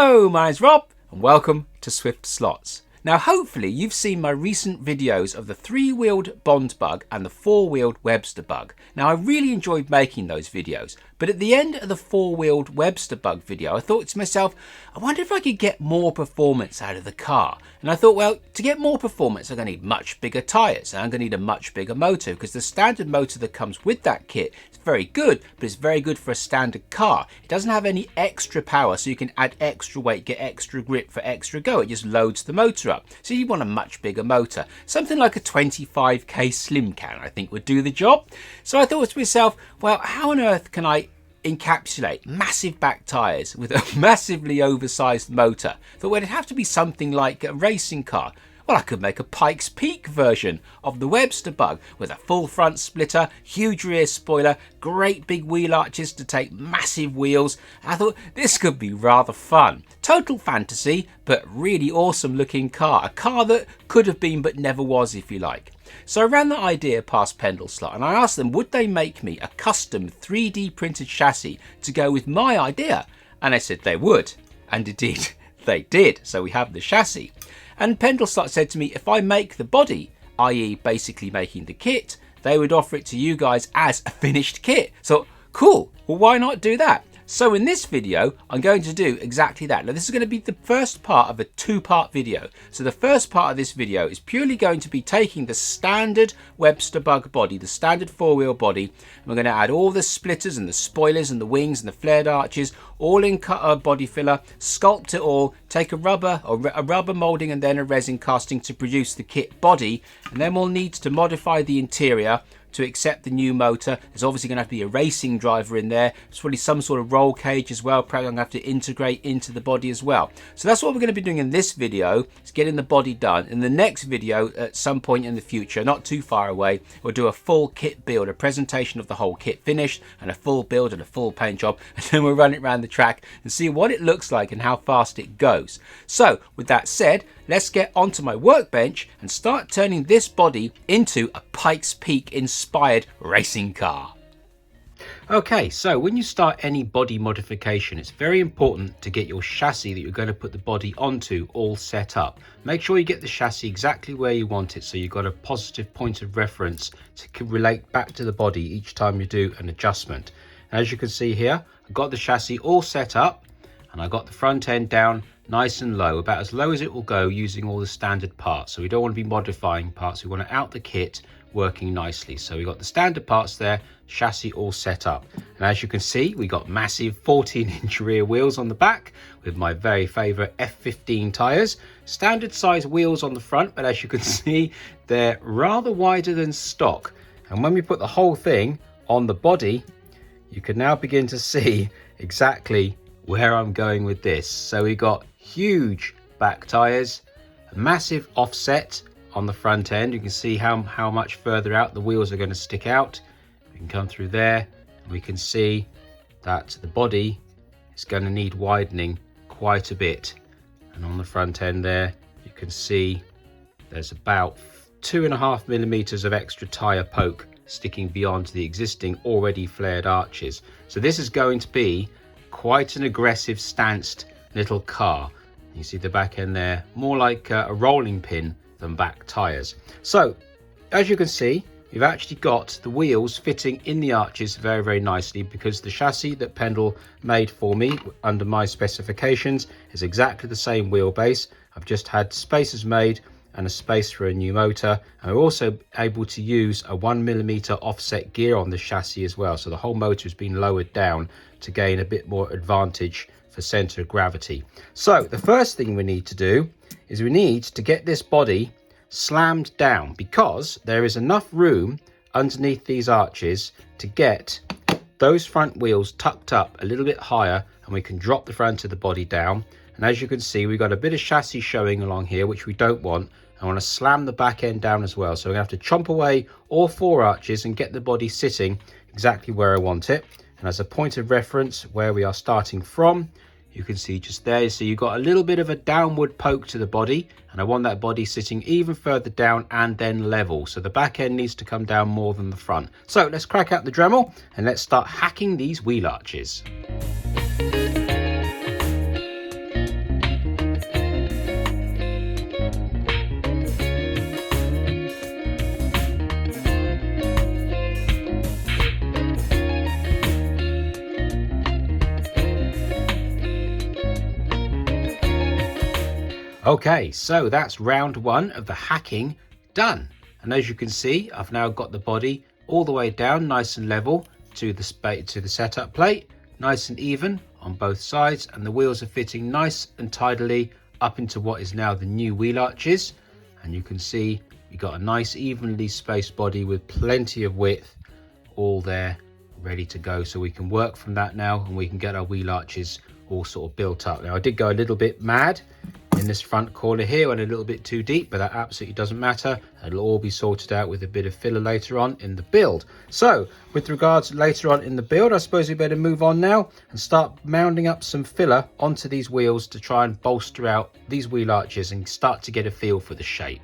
Hello, my name's Rob and welcome to Swift Slots. Now hopefully you've seen my recent videos of the 3-wheeled Bond bug and the 4-wheeled Webster bug. Now I really enjoyed making those videos, but at the end of the 4-wheeled Webster bug video I thought to myself, I wonder if I could get more performance out of the car. And I thought, well, to get more performance I'm going to need much bigger tyres and I'm going to need a much bigger motor, because the standard motor that comes with that kit is very good, but it's very good for a standard car. It doesn't have any extra power, so you can add extra weight, get extra grip for extra go. It just loads the motor up. So you want a much bigger motor. Something like a 25k slim can I think would do the job. So I thought to myself, well, how on earth can I encapsulate massive back tyres with a massively oversized motor? Thought, well, it'd have to be something like a racing car. Well, I could make a Pikes Peak version of the Webster bug with a full front splitter, huge rear spoiler, great big wheel arches to take massive wheels. I thought this could be rather fun. Total fantasy, but really awesome looking car. A car that could have been but never was, if you like. So I ran the idea past Pendle Slot and I asked them, would they make me a custom 3D printed chassis to go with my idea? And they said they would. And indeed, they did. So we have the chassis. And Pendle Slot said to me, if I make the body, i.e. basically making the kit, they would offer it to you guys as a finished kit. So cool, well why not do that? So in this video, I'm going to do exactly that. Now this is going to be the first part of a 2-part video. So the first part of this video is purely going to be taking the standard Webster bug body, the standard 4-wheel body, and we're going to add all the splitters and the spoilers and the wings and the flared arches, all in body filler, sculpt it all, take a rubber molding and then a resin casting to produce the kit body, and then we'll need to modify the interior to accept the new motor. There's obviously going to have to be a racing driver in there. There's probably some sort of roll cage as well. Probably going to have to integrate into the body as well. So that's what we're going to be doing in this video, is getting the body done. In the next video, at some point in the future, not too far away, we'll do a full kit build, a presentation of the whole kit finished, and a full build and a full paint job. And then we'll run it around the track and see what it looks like and how fast it goes. So with that said, let's get onto my workbench and start turning this body into a Pikes Peak inspired racing car. Okay, so when you start any body modification, it's very important to get your chassis that you're going to put the body onto all set up. Make sure you get the chassis exactly where you want it, so you've got a positive point of reference to relate back to the body each time you do an adjustment. And as you can see here, I've got the chassis all set up and I got the front end down nice and low, about as low as it will go using all the standard parts. So we don't want to be modifying parts, we want to out the kit working nicely. So we got the standard parts there, chassis all set up. And as you can see, we got massive 14-inch rear wheels on the back with my very favorite F15 tires, standard size wheels on the front, but as you can see, they're rather wider than stock. And when we put the whole thing on the body, you can now begin to see exactly where I'm going with this. So we got huge back tires, a massive offset on the front end. You can see how much further out the wheels are going to stick out. We can come through there and we can see that the body is going to need widening quite a bit. And on the front end there, you can see there's about 2.5 millimeters of extra tire poke sticking beyond the existing already flared arches. So this is going to be quite an aggressive stanced little car. You see the back end there, more like a rolling pin than back tires. So as you can see, you've actually got the wheels fitting in the arches very, very nicely, because the chassis that Pendle made for me under my specifications is exactly the same wheelbase. I've just had spaces made and a space for a new motor, and we're also able to use a 1mm offset gear on the chassis as well, so the whole motor has been lowered down to gain a bit more advantage for center of gravity. So the first thing we need to do is we need to get this body slammed down, because there is enough room underneath these arches to get those front wheels tucked up a little bit higher, and we can drop the front of the body down. And as you can see, we've got a bit of chassis showing along here, which we don't want. I want to slam the back end down as well. So we're going to have to chomp away all 4 arches and get the body sitting exactly where I want it. And as a point of reference where we are starting from, you can see just there. So you've got a little bit of a downward poke to the body, and I want that body sitting even further down and then level. So the back end needs to come down more than the front. So let's crack out the Dremel and let's start hacking these wheel arches. Okay, so that's round one of the hacking done. And as you can see, I've now got the body all the way down nice and level to the setup plate, nice and even on both sides, and the wheels are fitting nice and tidily up into what is now the new wheel arches. And you can see we got a nice evenly spaced body with plenty of width all there ready to go, so we can work from that now and we can get our wheel arches all sort of built up. Now I did go a little bit mad in this front corner here, went a little bit too deep, but that absolutely doesn't matter. It'll all be sorted out with a bit of filler later on in the build. So with regards later on in the build, I suppose we better move on now and start mounding up some filler onto these wheels to try and bolster out these wheel arches and start to get a feel for the shape.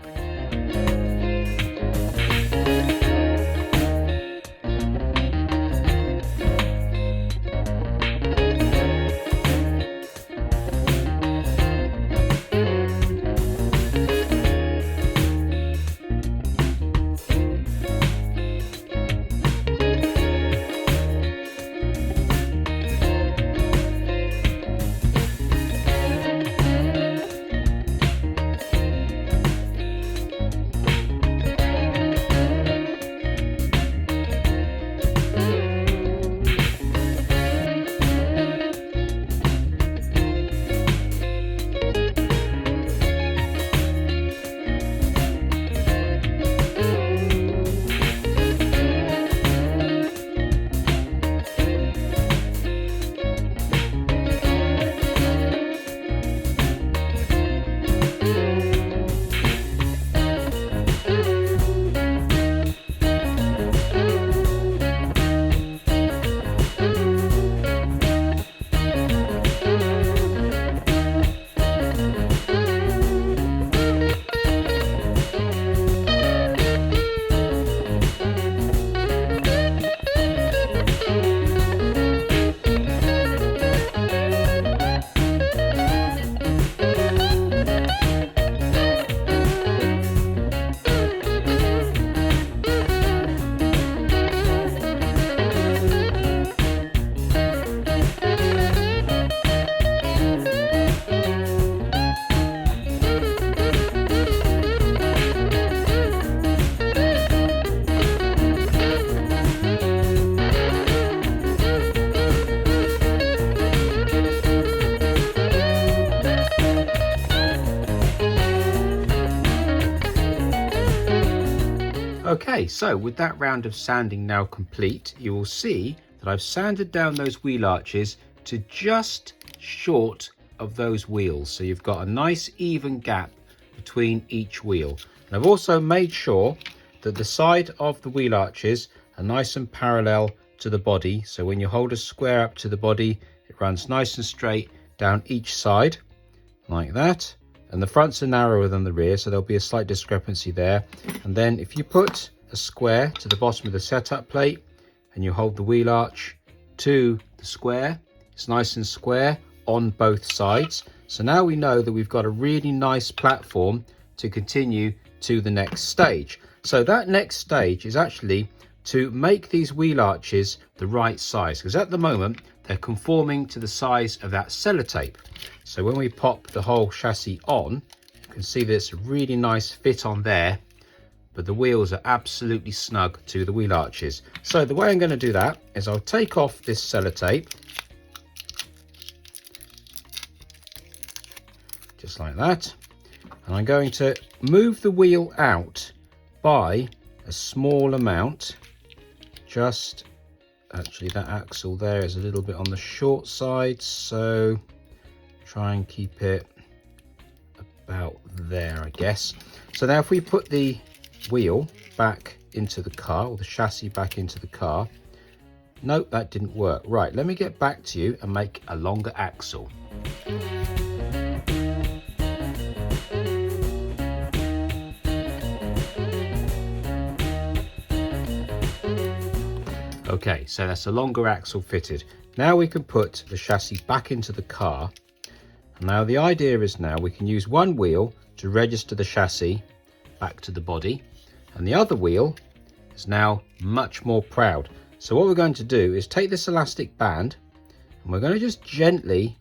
Okay, so with that round of sanding now complete, you will see that I've sanded down those wheel arches to just short of those wheels. So you've got a nice even gap between each wheel. And I've also made sure that the side of the wheel arches are nice and parallel to the body. So when you hold a square up to the body, it runs nice and straight down each side like that. And the fronts are narrower than the rear, so there'll be a slight discrepancy there. And then if you put a square to the bottom of the setup plate and you hold the wheel arch to the square, it's nice and square on both sides. So now we know that we've got a really nice platform to continue to the next stage. So that next stage is actually to make these wheel arches the right size, because at the moment they're conforming to the size of that sellotape. So when we pop the whole chassis on, you can see there's a really nice fit on there, but the wheels are absolutely snug to the wheel arches. So the way I'm going to do that is I'll take off this sellotape, just like that, and I'm going to move the wheel out by a small amount. Just actually that axle there is a little bit on the short side, so try and keep it about there, I guess. So now if we put the wheel back into the car, or the chassis back into the car, nope, that didn't work. Right, let me get back to you and make a longer axle. Okay, so that's a longer axle fitted. Now we can put the chassis back into the car. Now the idea is now we can use one wheel to register the chassis back to the body, and the other wheel is now much more proud. So what we're going to do is take this elastic band and we're going to just gently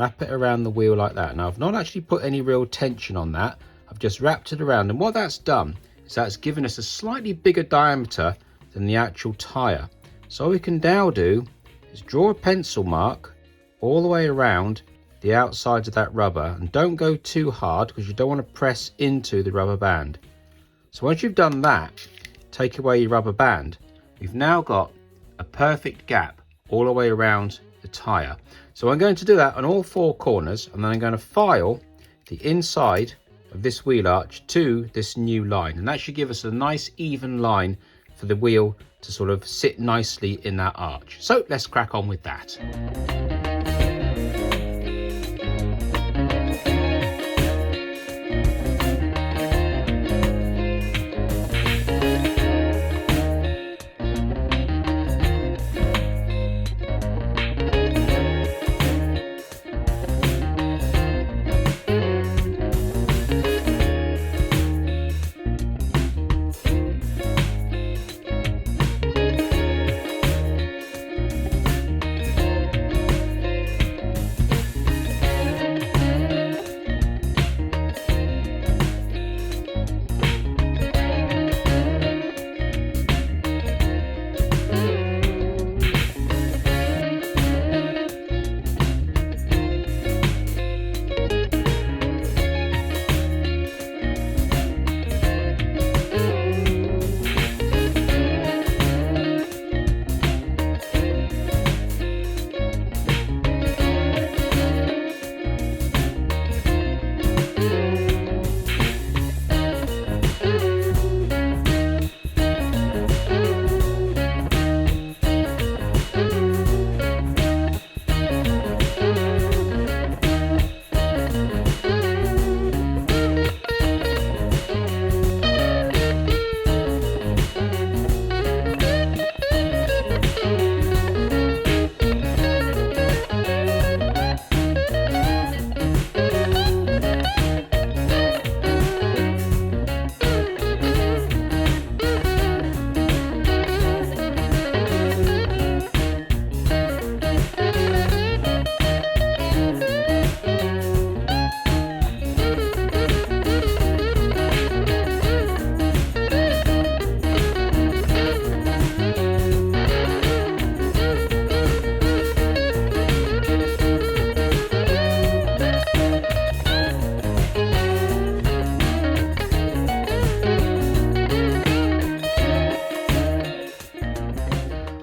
wrap it around the wheel like that. Now I've not actually put any real tension on that. I've just wrapped it around, and what that's done is that's given us a slightly bigger diameter than the actual tyre. So all we can now do is draw a pencil mark all the way around the outside of that rubber, and don't go too hard because you don't want to press into the rubber band. So once you've done that, take away your rubber band. We've now got a perfect gap all the way around the tyre. So I'm going to do that on all four corners, and then I'm going to file the inside of this wheel arch to this new line, and that should give us a nice even line for the wheel to sort of sit nicely in that arch. So let's crack on with that.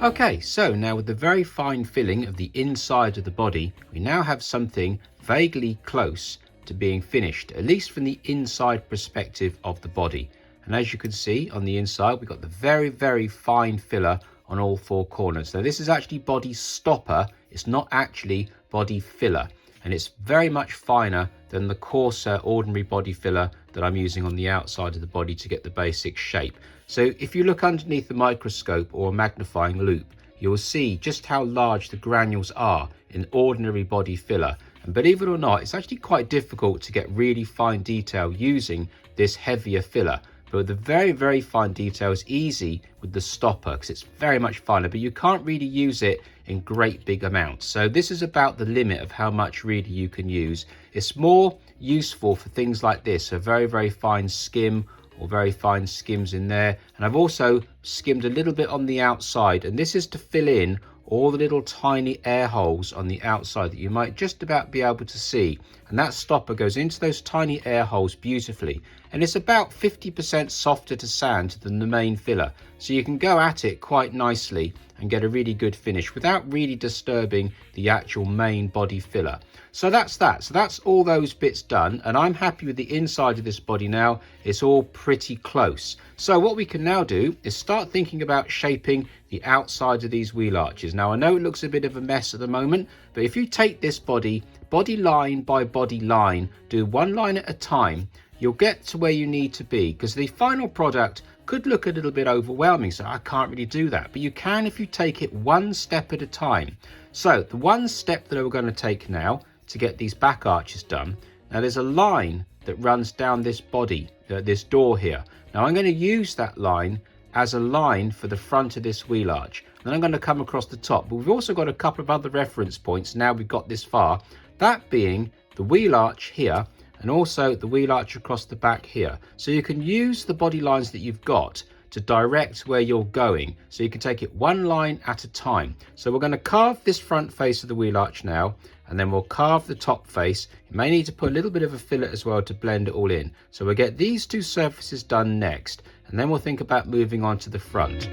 Okay, so now with the very fine filling of the inside of the body, we now have something vaguely close to being finished, at least from the inside perspective of the body. And as you can see on the inside, we've got the very, very fine filler on all four corners. Now this is actually body stopper, it's not actually body filler. And it's very much finer than the coarser ordinary body filler that I'm using on the outside of the body to get the basic shape. So if you look underneath the microscope or a magnifying loupe, you'll see just how large the granules are in ordinary body filler. And believe it or not, it's actually quite difficult to get really fine detail using this heavier filler. But the very, very fine detail is easy with the stopper because it's very much finer, but you can't really use it in great big amounts. So this is about the limit of how much really you can use. It's more useful for things like this, a very, very fine skim or very fine skims in there. And I've also skimmed a little bit on the outside, and this is to fill in all the little tiny air holes on the outside that you might just about be able to see. And that stopper goes into those tiny air holes beautifully. And it's about 50% softer to sand than the main filler. So you can go at it quite nicely and get a really good finish without really disturbing the actual main body filler. So that's that. So that's all those bits done. And I'm happy with the inside of this body now. It's all pretty close. So what we can now do is start thinking about shaping the outside of these wheel arches. Now I know it looks a bit of a mess at the moment, but if you take this body line by body line, do one line at a time, you'll get to where you need to be, because the final product could look a little bit overwhelming. So I can't really do that, but you can if you take it one step at a time. So the one step that we're going to take now to get these back arches done, now there's a line that runs down this body, this door here. Now I'm going to use that line as a line for the front of this wheel arch. Then I'm going to come across the top, but we've also got a couple of other reference points now we've got this far, that being the wheel arch here and also the wheel arch across the back here. So you can use the body lines that you've got to direct where you're going, so you can take it one line at a time. So we're going to carve this front face of the wheel arch now, and then we'll carve the top face. You may need to put a little bit of a fillet as well to blend it all in. So we'll get these two surfaces done next, and then we'll think about moving on to the front.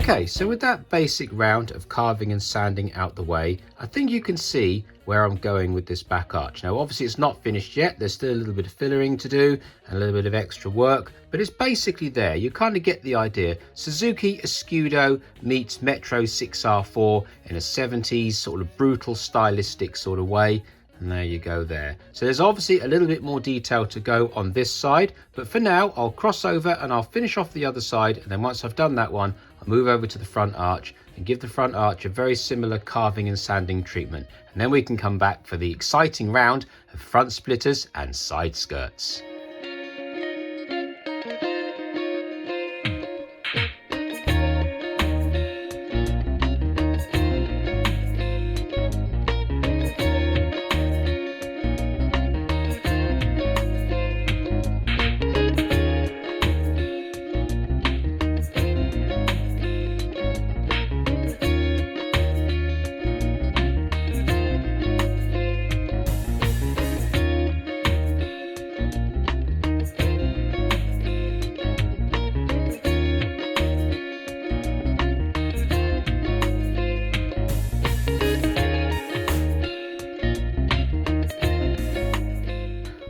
Okay, so with that basic round of carving and sanding out the way, I think you can see where I'm going with this back arch. Now obviously it's not finished yet, there's still a little bit of fillering to do and a little bit of extra work, but it's basically there. You kind of get the idea. Suzuki Escudo meets Metro 6R4 in a 70s sort of brutal stylistic sort of way. And there you go there. So there's obviously a little bit more detail to go on this side, but for now I'll cross over and I'll finish off the other side, and then once I've done that one, I'll move over to the front arch and give the front arch a very similar carving and sanding treatment, and then we can come back for the exciting round of front splitters and side skirts.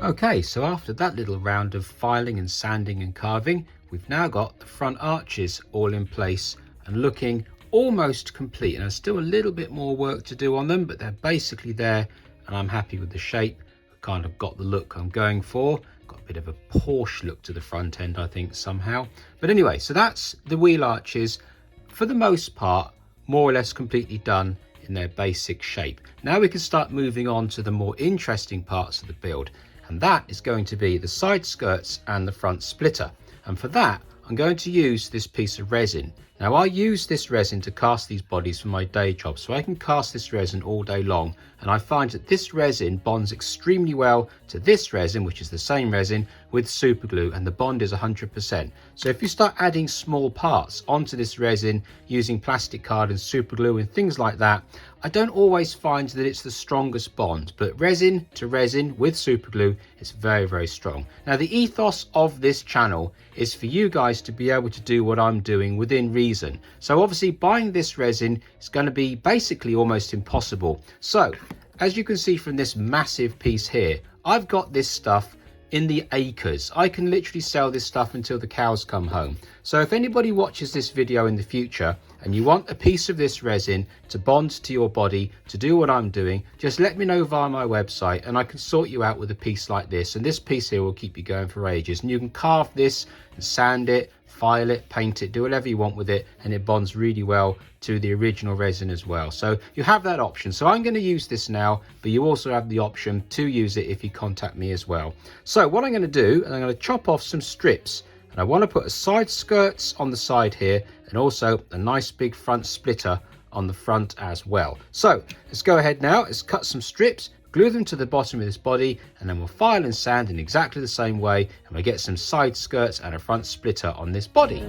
Okay, so after that little round of filing and sanding and carving, we've now got the front arches all in place and looking almost complete. And there's still a little bit more work to do on them, but they're basically there and I'm happy with the shape. I've kind of got the look I'm going for. Got a bit of a Porsche look to the front end, I think, somehow. But anyway, so that's the wheel arches, for the most part, more or less completely done in their basic shape. Now we can start moving on to the more interesting parts of the build. And that is going to be the side skirts and the front splitter. And for that, I'm going to use this piece of resin. Now I use this resin to cast these bodies for my day job, so I can cast this resin all day long, and I find that this resin bonds extremely well to this resin, which is the same resin, with super glue, and the bond is 100%. So if you start adding small parts onto this resin using plastic card and super glue and things like that, I don't always find that it's the strongest bond, but resin to resin with super glue is very, very strong. Now the ethos of this channel is for you guys to be able to do what I'm doing within reason. So obviously buying this resin is going to be basically almost impossible. So as you can see from this massive piece here, I've got this stuff in the acres. I can literally sell this stuff until the cows come home. So if anybody watches this video in the future and you want a piece of this resin to bond to your body to do what I'm doing, just let me know via my website and I can sort you out with a piece like this. And this piece here will keep you going for ages. And you can carve this and sand it, file it, paint it, do whatever you want with it, and it bonds really well to the original resin as well. So you have that option. So I'm going to use this now, but you also have the option to use it if you contact me as well. So what I'm going to do, and I'm going to chop off some strips, and I want to put a side skirts on the side here, and also a nice big front splitter on the front as well. So let's go ahead now, let's cut some strips, glue them to the bottom of this body, and then we'll file and sand in exactly the same way, and we'll get some side skirts and a front splitter on this body.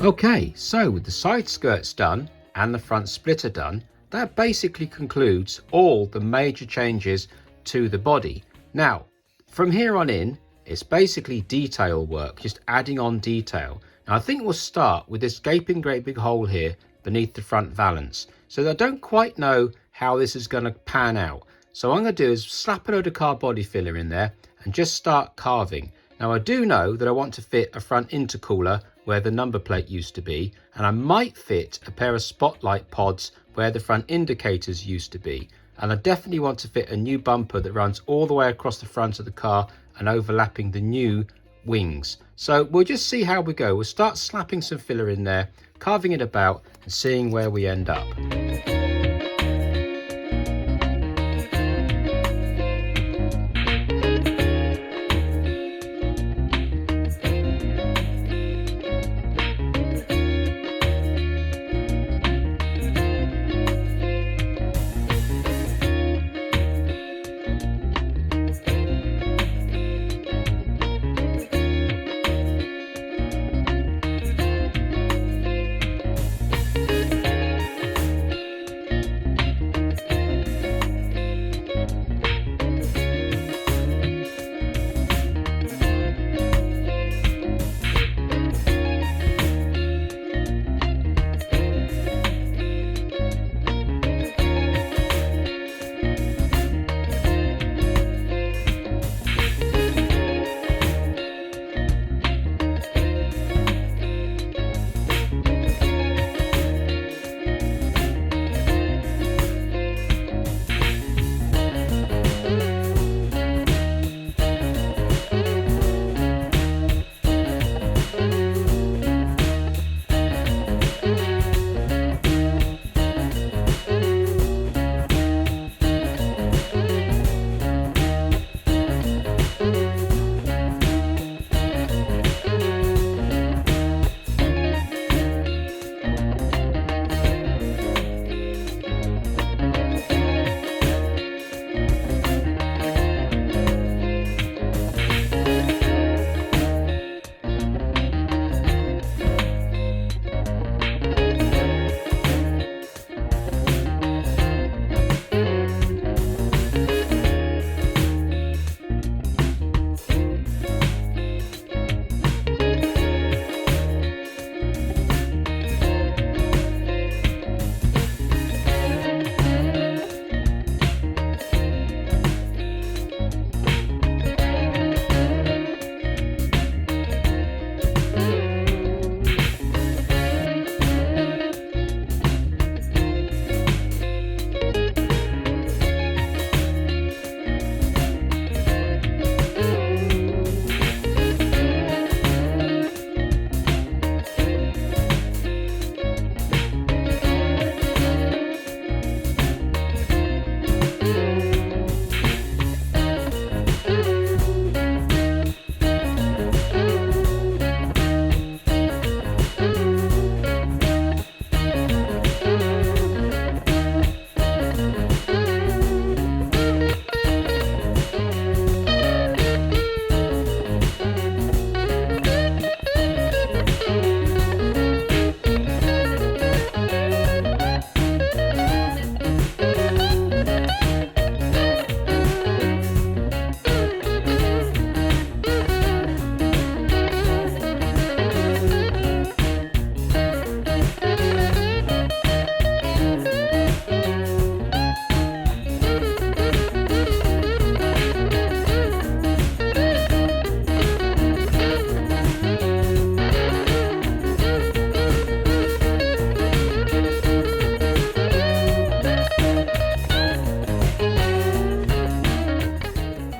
Okay, so with the side skirts done and the front splitter done, that basically concludes all the major changes to the body. Now, from here on in, it's basically detail work, just adding on detail. Now, I think we'll start with this gaping great big hole here beneath the front valance. So I don't quite know how this is going to pan out. So what I'm going to do is slap a load of car body filler in there and just start carving. Now, I do know that I want to fit a front intercooler where the number plate used to be, and I might fit a pair of spotlight pods where the front indicators used to be. And I definitely want to fit a new bumper that runs all the way across the front of the car and overlapping the new wings. So we'll just see how we go. We'll start slapping some filler in there, carving it about and seeing where we end up.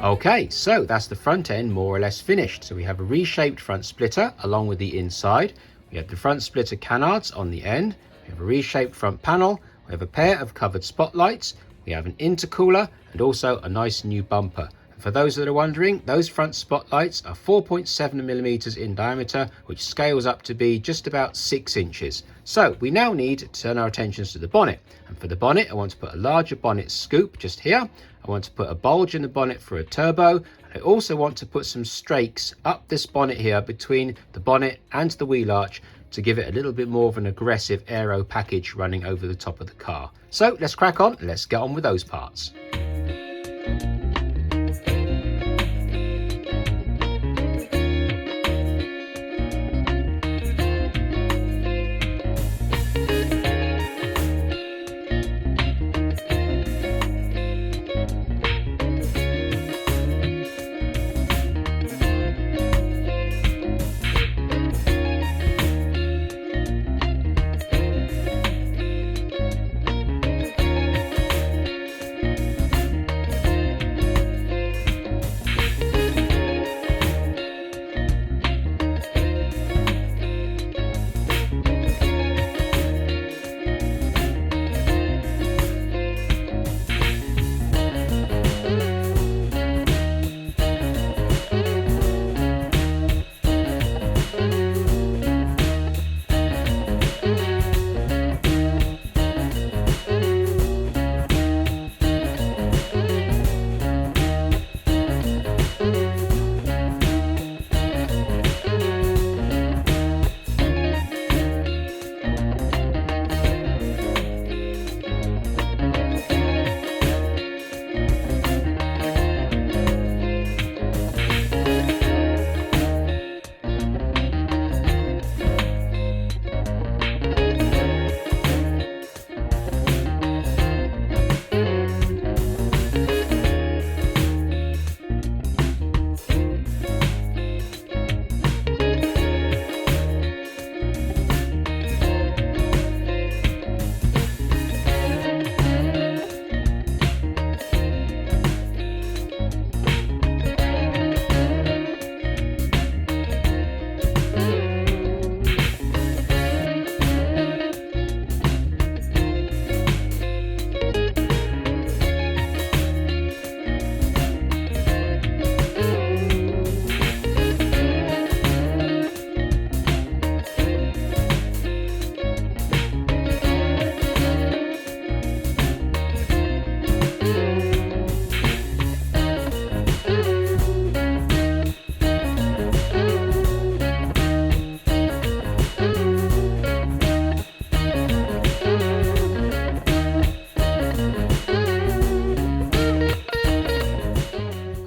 Okay, so that's the front end more or less finished. So we have a reshaped front splitter along with the inside. We have the front splitter canards on the end. We have a reshaped front panel. We have a pair of covered spotlights. We have an intercooler and also a nice new bumper. And for those that are wondering, those front spotlights are 4.7mm in diameter, which scales up to be just about 6 inches. So we now need to turn our attentions to the bonnet. And for the bonnet, I want to put a larger bonnet scoop just here. I want to put a bulge in the bonnet for a turbo. And I also want to put some strakes up this bonnet here between the bonnet and the wheel arch to give it a little bit more of an aggressive aero package running over the top of the car. So let's crack on and let's get on with those parts.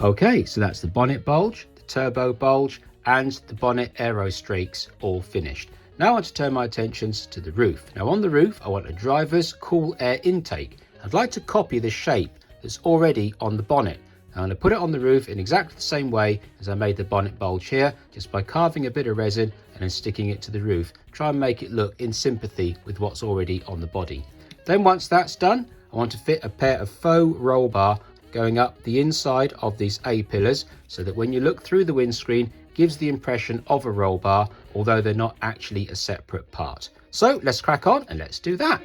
Okay, so that's the bonnet bulge, the turbo bulge, and the bonnet aero streaks all finished. Now I want to turn my attentions to the roof. Now on the roof, I want a driver's cool air intake. I'd like to copy the shape that's already on the bonnet. I'm going to put it on the roof in exactly the same way as I made the bonnet bulge here, just by carving a bit of resin and then sticking it to the roof. Try and make it look in sympathy with what's already on the body. Then once that's done, I want to fit a pair of faux roll bar going up the inside of these A-pillars so that when you look through the windscreen, it gives the impression of a roll bar, although they're not actually a separate part. So let's crack on and let's do that.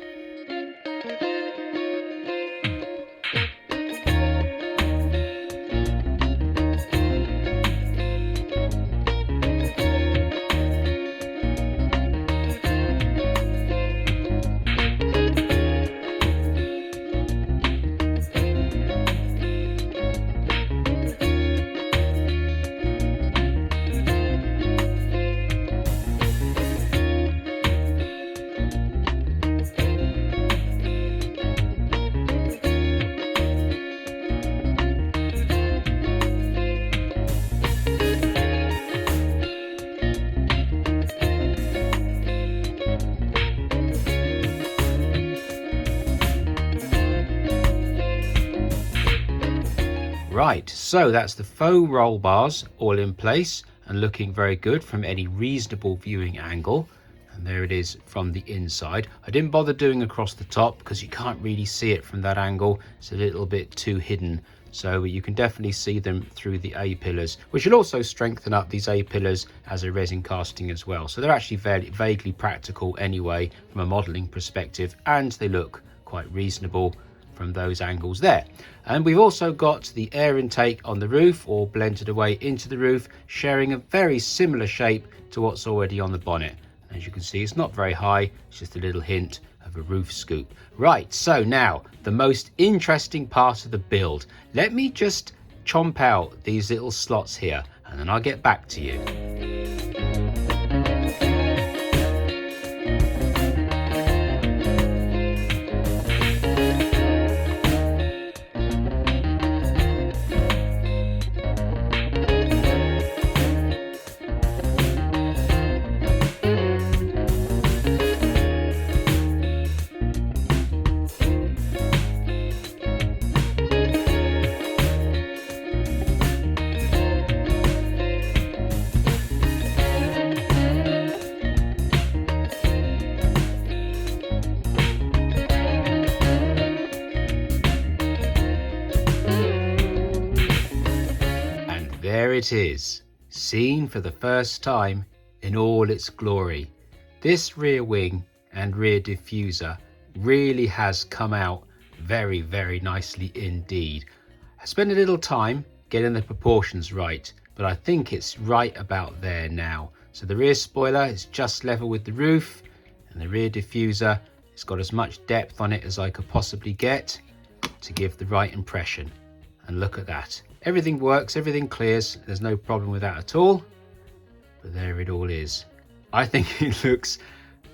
Right, so that's the faux roll bars all in place and looking very good from any reasonable viewing angle. And there it is from the inside. I didn't bother doing across the top because you can't really see it from that angle. It's a little bit too hidden so you can definitely see them through the A-pillars, which will also strengthen up these A-pillars as a resin casting as well. So they're actually vaguely practical anyway from a modelling perspective, and they look quite reasonable from those angles there. And we've also got the air intake on the roof, all blended away into the roof, sharing a very similar shape to what's already on the bonnet. As you can see, it's not very high, it's just a little hint of a roof scoop. Right, so now the most interesting part of the build. Let me just chomp out these little slots here and then I'll get back to you. There it is, seen for the first time in all its glory. This rear wing and rear diffuser really has come out very, very nicely indeed. I spent a little time getting the proportions right, but I think it's right about there now. So the rear spoiler is just level with the roof, and the rear diffuser has got as much depth on it as I could possibly get to give the right impression. And look at that. Everything works, everything clears, there's no problem with that at all. But there it all is. I think it looks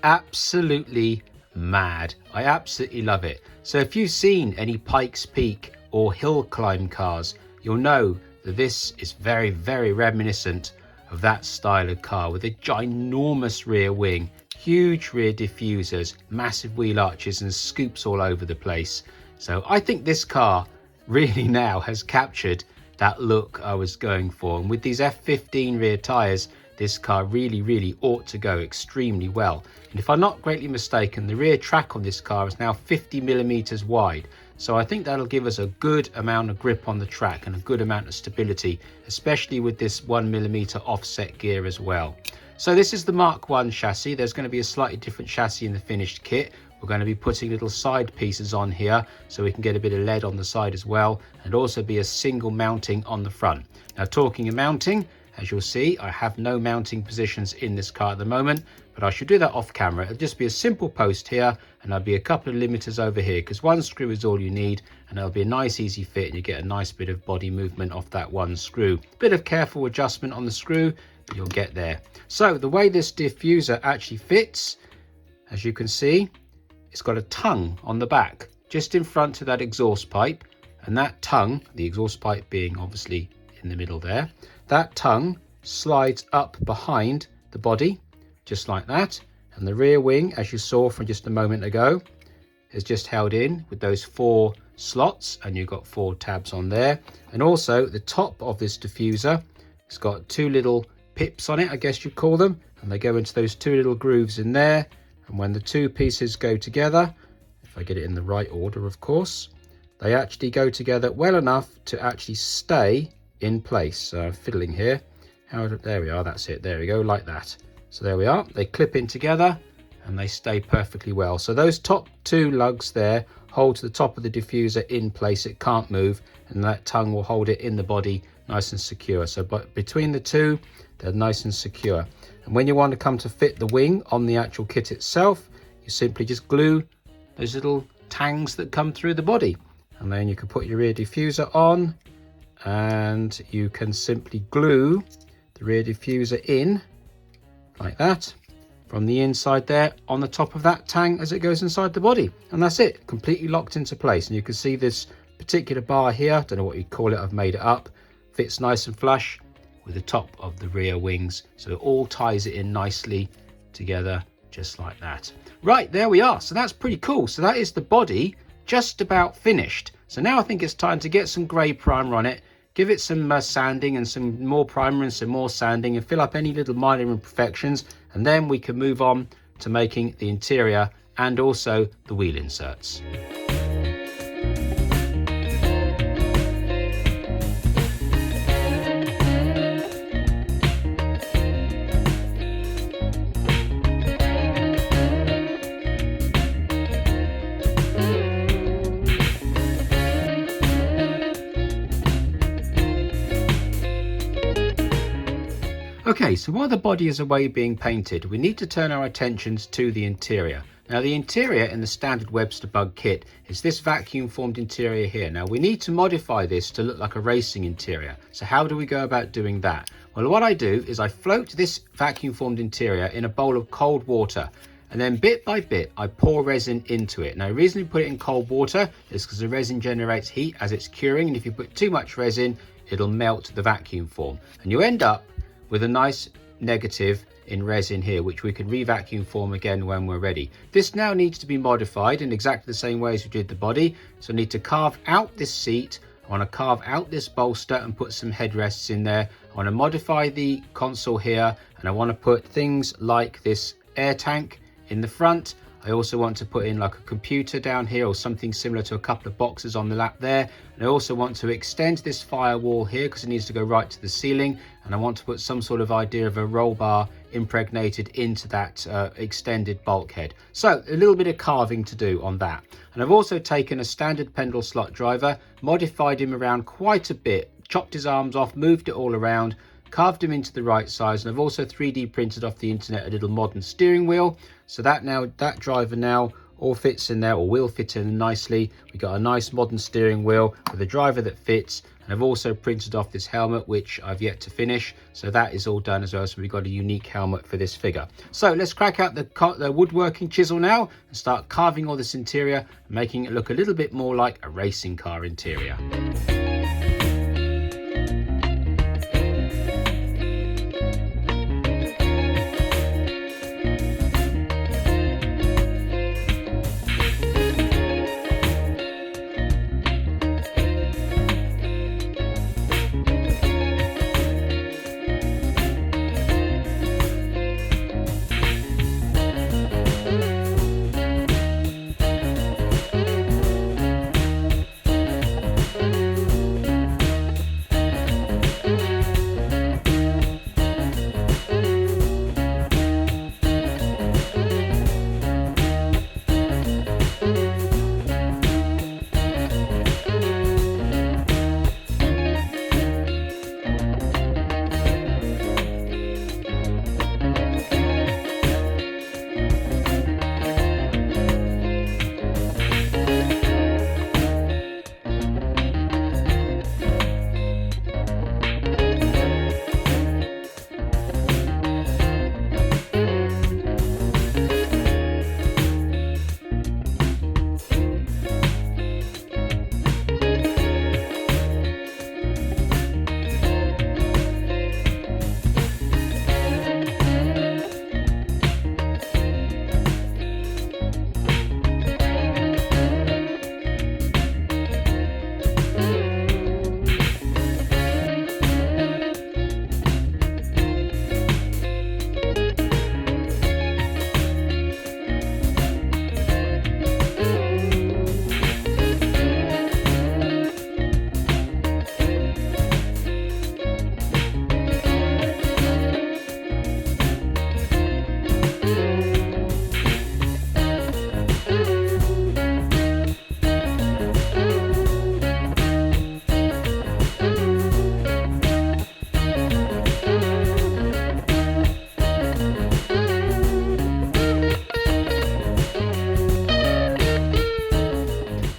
absolutely mad. I absolutely love it. So if you've seen any Pikes Peak or hill climb cars, you'll know that this is very, very reminiscent of that style of car, with a ginormous rear wing, huge rear diffusers, massive wheel arches and scoops all over the place. So I think this car really now has captured that look I was going for, and with these F15 rear tyres, this car really ought to go extremely well. And if I'm not greatly mistaken, the rear track on this car is now 50mm wide, so I think that'll give us a good amount of grip on the track and a good amount of stability, especially with this 1mm offset gear as well. So this is the Mark 1 chassis. There's going to be a slightly different chassis in the finished kit. We're going to be putting little side pieces on here so we can get a bit of lead on the side as well, and also be a single mounting on the front. Now, talking of mounting, as you'll see, I have no mounting positions in this car at the moment, but I should do that off camera. It'll just be a simple post here, and there'll be a couple of limiters over here, because one screw is all you need, and it'll be a nice easy fit, and you get a nice bit of body movement off that one screw. Bit of careful adjustment on the screw, but you'll get there. So the way this diffuser actually fits, as you can see, it's got a tongue on the back just in front of that exhaust pipe, and that tongue, the exhaust pipe being obviously in the middle there, that tongue slides up behind the body just like that, and the rear wing, as you saw from just a moment ago, is just held in with those 4 slots, and you've got 4 tabs on there. And also the top of this diffuser, it's got 2 little pips on it, I guess you'd call them, and they go into those 2 little grooves in there. And when the 2 pieces go together, if I get it in the right order, of course, they actually go together well enough to actually stay in place. So I'm fiddling here. There we are, that's it. There we go, like that. So there we are. They clip in together and they stay perfectly well. So those top 2 lugs there hold the top of the diffuser in place. It can't move, and that tongue will hold it in the body nice and secure. So but between the 2, they're nice and secure. And when you want to come to fit the wing on the actual kit itself, you simply just glue those little tangs that come through the body, and then you can put your rear diffuser on, and you can simply glue the rear diffuser in like that from the inside there on the top of that tang as it goes inside the body, and that's it, completely locked into place. And you can see this particular bar here, don't know what you call it, I've made it up, fits nice and flush with the top of the rear wings, so it all ties it in nicely together just like that. Right, there we are. So that's pretty cool. So that is the body just about finished. So now I think it's time to get some grey primer on it, give it some sanding and some more primer and some more sanding, and fill up any little minor imperfections, and then we can move on to making the interior and also the wheel inserts. Okay, so while the body is away being painted, we need to turn our attentions to the interior. Now the interior in the standard Webster Bug kit is this vacuum formed interior here. Now we need to modify this to look like a racing interior. So how do we go about doing that? Well, what I do is I float this vacuum formed interior in a bowl of cold water, and then bit by bit I pour resin into it. Now the reason we put it in cold water is because the resin generates heat as it's curing, and if you put too much resin it'll melt the vacuum form, and you end up with a nice negative in resin here, which we can re-vacuum form again when we're ready. This now needs to be modified in exactly the same way as we did the body. So I need to carve out this seat, I want to carve out this bolster and put some headrests in there. I want to modify the console here, and I want to put things like this air tank in the front. I also want to put in like a computer down here, or something similar to a couple of boxes on the lap there. And I also want to extend this firewall here because it needs to go right to the ceiling, and I want to put some sort of idea of a roll bar impregnated into that extended bulkhead. So a little bit of carving to do on that. And I've also taken a standard pendle slot driver, modified him around quite a bit, chopped his arms off, moved it all around, carved him into the right size, and I've also 3D printed off the internet a little modern steering wheel, so that driver now all fits in there, or will fit in nicely. We've got a nice modern steering wheel with a driver that fits, and I've also printed off this helmet, which I've yet to finish, so that is all done as well. So we've got a unique helmet for this figure. So let's crack out the woodworking chisel now and start carving all this interior, making it look a little bit more like a racing car interior.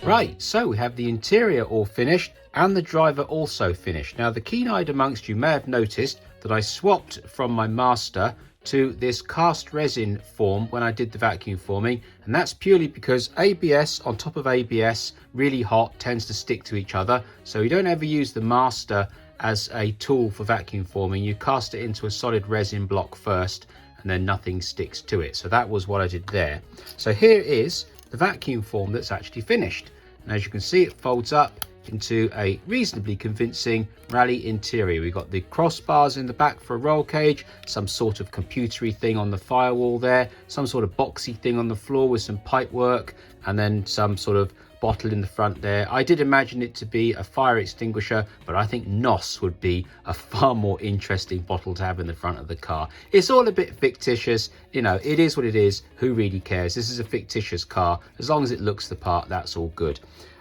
Right, so we have the interior all finished and the driver also finished. Now the keen-eyed amongst you may have noticed that I swapped from my master to this cast resin form when I did the vacuum forming, and that's purely because ABS on top of ABS, really hot, tends to stick to each other. So you don't ever use the master as a tool for vacuum forming. You cast it into a solid resin block first, and then nothing sticks to it. So that was what I did there. So here is the vacuum form that's actually finished. And as you can see, it folds up into a reasonably convincing rally interior. We've got the crossbars in the back for a roll cage, some sort of computery thing on the firewall there, some sort of boxy thing on the floor with some pipe work, and then some sort of bottle in the front there. I did imagine it to be a fire extinguisher, but I think NOS would be a far more interesting bottle to have in the front of the car. It's all a bit fictitious, you know, it is what it is. Who really cares? This is a fictitious car. As long as it looks the part, that's all good.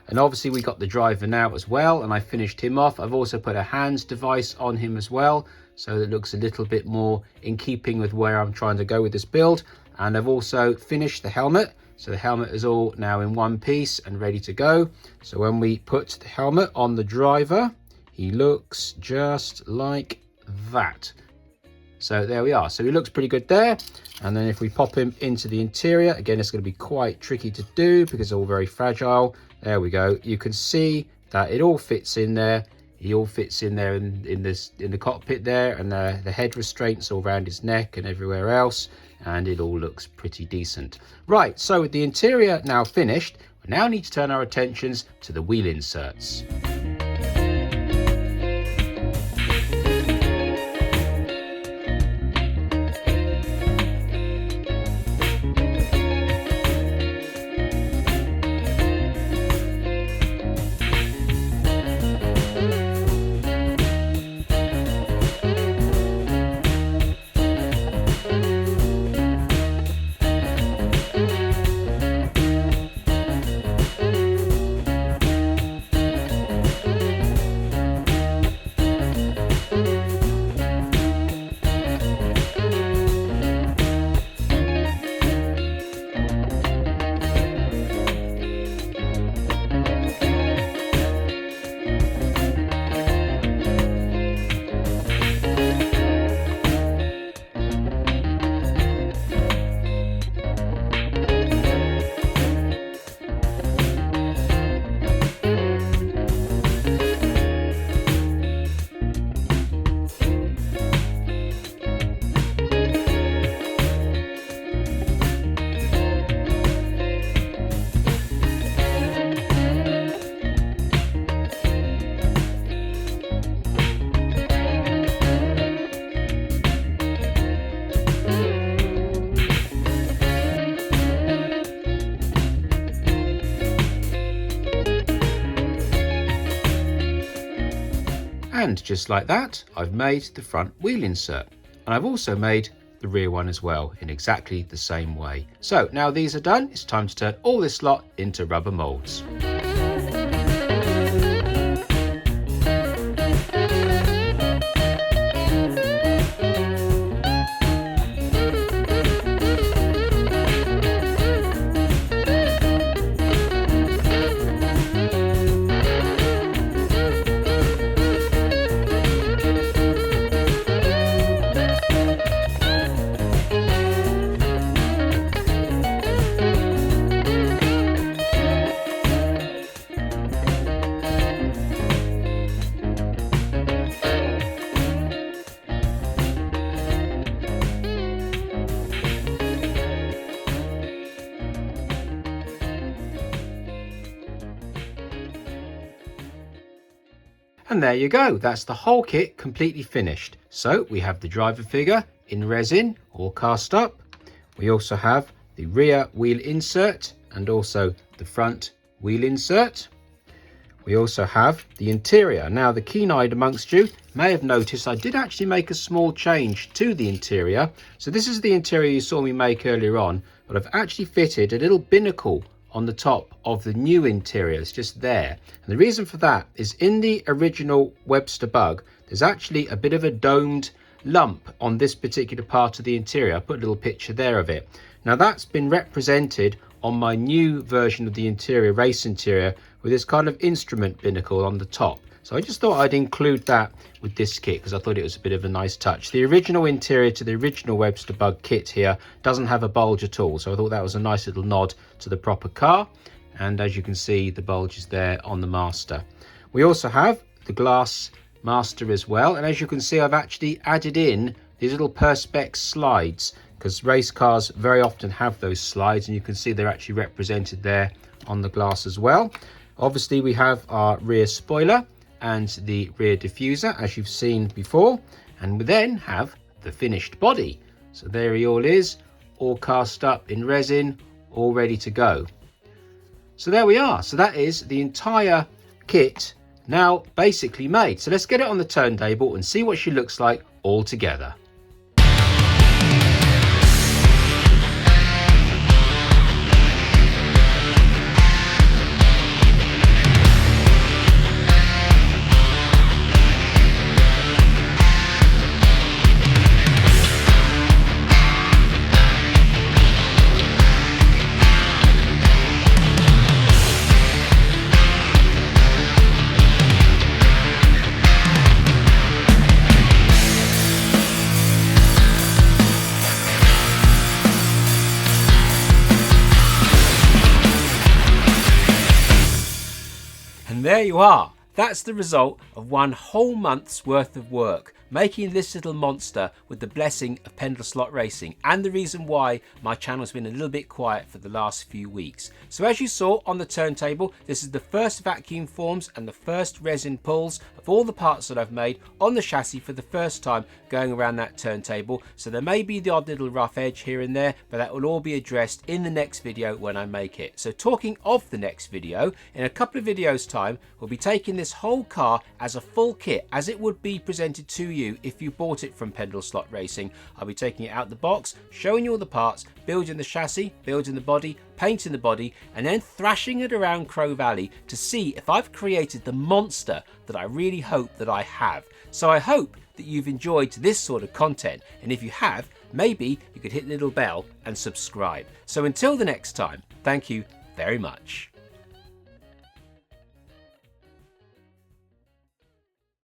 And obviously we got the driver now as well, and I finished him off. I've also put a hands device on him as well, so it looks a little bit more in keeping with where I'm trying to go with this build. And I've also finished the helmet. So the helmet is all now in one piece and ready to go. So when we put the helmet on the driver, he looks just like that. So there we are. So he looks pretty good there. And then if we pop him into the interior, again, it's going to be quite tricky to do because it's all very fragile. There we go. You can see that it all fits in there. He all fits in there in the cockpit there, and the head restraints all around his neck and everywhere else, and it all looks pretty decent. Right, so with the interior now finished, we now need to turn our attentions to the wheel inserts. And just like that, I've made the front wheel insert. And I've also made the rear one as well in exactly the same way. So now these are done, it's time to turn all this lot into rubber molds. And there you go, that's the whole kit completely finished. So we have the driver figure in resin or cast up. We also have the rear wheel insert and also the front wheel insert. We also have the interior. Now the keen-eyed amongst you may have noticed I did actually make a small change to the interior. So this is the interior you saw me make earlier on, but I've actually fitted a little binnacle on the top of the new interior. It's just there. And the reason for that is in the original Webster Bug, there's actually a bit of a domed lump on this particular part of the interior. I put a little picture there of it. Now that's been represented on my new version of the interior, race interior, with this kind of instrument binnacle on the top. So I just thought I'd include that with this kit because I thought it was a bit of a nice touch. The original interior to the original Webster Bug kit here doesn't have a bulge at all. So I thought that was a nice little nod to the proper car. And as you can see, the bulge is there on the master. We also have the glass master as well. And as you can see, I've actually added in these little perspex slides because race cars very often have those slides. And you can see they're actually represented there on the glass as well. Obviously, we have our rear spoiler and the rear diffuser as you've seen before, and we then have the finished body. So there he all is, all cast up in resin, all ready to go. So there we are. So that is the entire kit now basically made. So let's get it on the turntable and see what she looks like all together. there you are. That's the result of one whole month's worth of work, making this little monster with the blessing of Pendle Slot Racing, and the reason why my channel's been a little bit quiet for the last few weeks. So as you saw on the turntable, this is the first vacuum forms and the first resin pulls of all the parts that I've made on the chassis for the first time going around that turntable. So there may be the odd little rough edge here and there, but that will all be addressed in the next video when I make it. So talking of the next video, in a couple of videos time, we'll be taking this whole car as a full kit as it would be presented to you if you bought it from Pendle Slot Racing. I'll be taking it out the box, showing you all the parts, building the chassis, building the body, painting the body, and then thrashing it around Crow Valley to see if I've created the monster that I really hope that I have. So I hope that you've enjoyed this sort of content, and if you have, maybe you could hit the little bell and subscribe. So until the next time, thank you very much.